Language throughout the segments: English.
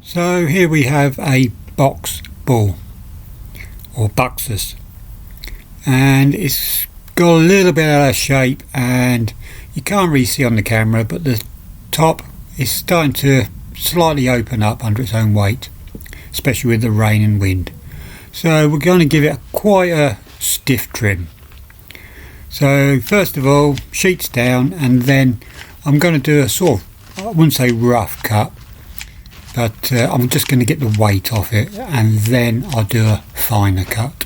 So here we have a box bull or Buxus, and it's got a little bit out of shape and you can't really see on the camera, but the top is starting to slightly open up under its own weight, especially with the rain and wind. So we're going to give it quite a stiff trim. So first of all, sheets down, and then I'm going to do a sort of, I wouldn't say rough cut, but I'm just going to get the weight off it, and then I'll do a finer cut.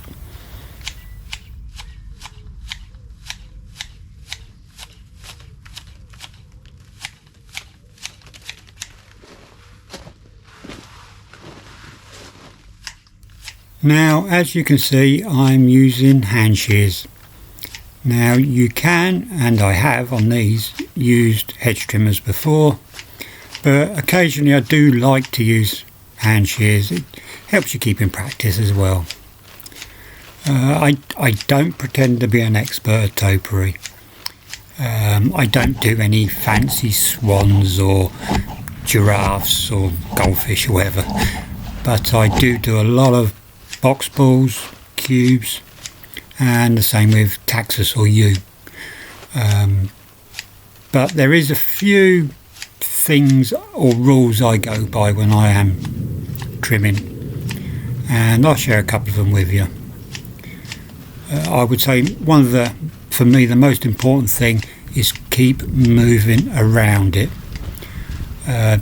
Now, as you can see, I'm using hand shears. Now you can, and I have on these, used hedge trimmers before, but occasionally I do like to use hand shears. It helps you keep in practice as well. I don't pretend to be an expert at topiary. I don't do any fancy swans or giraffes or goldfish or whatever, but I do a lot of box balls, cubes, and the same with taxus or yew. But there is a few things or rules I go by when I am trimming, and I'll share a couple of them with you. I would say for me the most important thing is keep moving around it.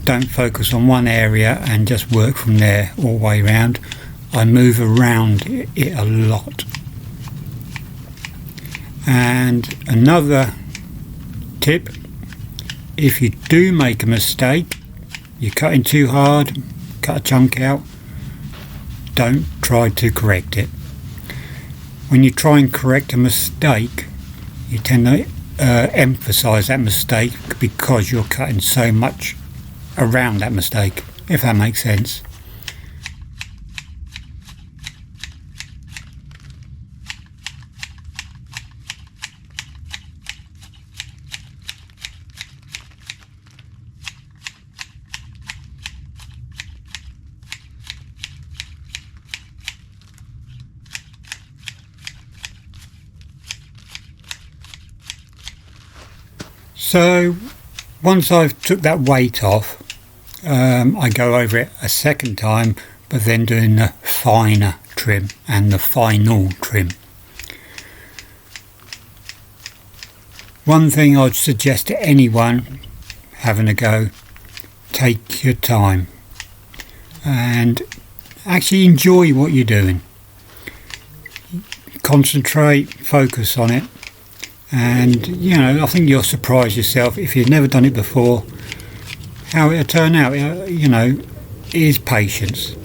Don't focus on one area and just work from there all the way around. I move around it a lot. And another tip, if you do make a mistake, you're cutting too hard, cut a chunk out, don't try to correct it. When you try and correct a mistake, you tend to emphasize that mistake because you're cutting so much around that mistake, if that makes sense. So once I've took that weight off, I go over it a second time, but then doing the finer trim and the final trim. One thing I'd suggest to anyone having a go, take your time and actually enjoy what you're doing. Concentrate, focus on it. And I think you'll surprise yourself if you've never done it before how it'll turn out. It is patience.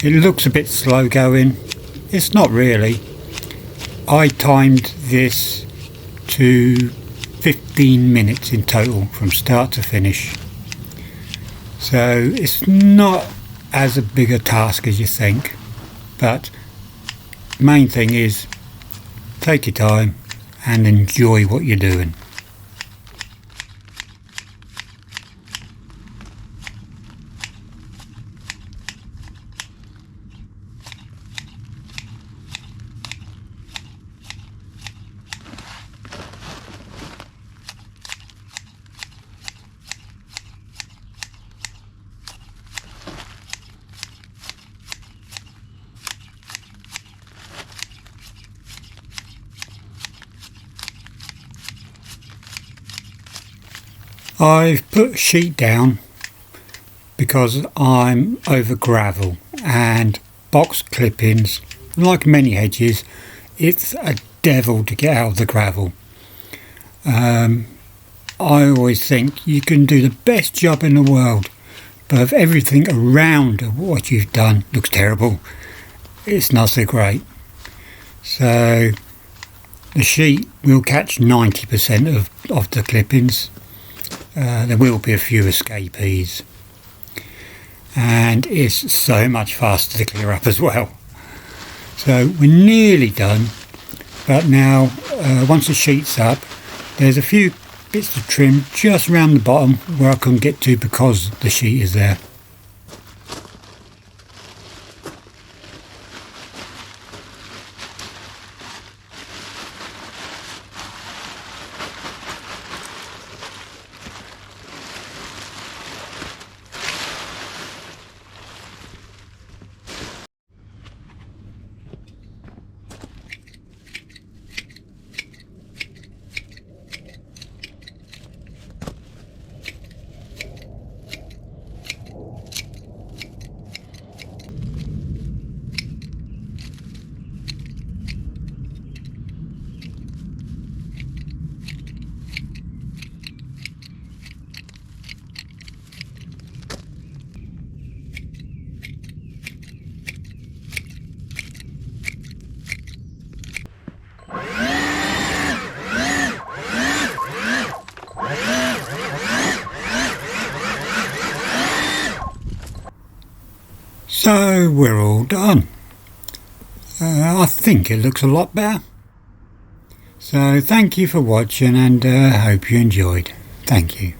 It looks a bit slow going. It's not really. I timed this to 15 minutes in total from start to finish, so it's not as a big a task as you think, but main thing is take your time and enjoy what you're doing. I've put a sheet down because I'm over gravel, and box clippings, like many hedges, it's a devil to get out of the gravel. I always think you can do the best job in the world, but if everything around what you've done looks terrible, it's not so great. So the sheet will catch 90% of the clippings. There will be a few escapees, and it's so much faster to clear up as well. So we're nearly done, but now once the sheet's up, there's a few bits of trim just round the bottom where I couldn't get to because the sheet is there. So we're all done. I think it looks a lot better. So thank you for watching, and hope you enjoyed. Thank you.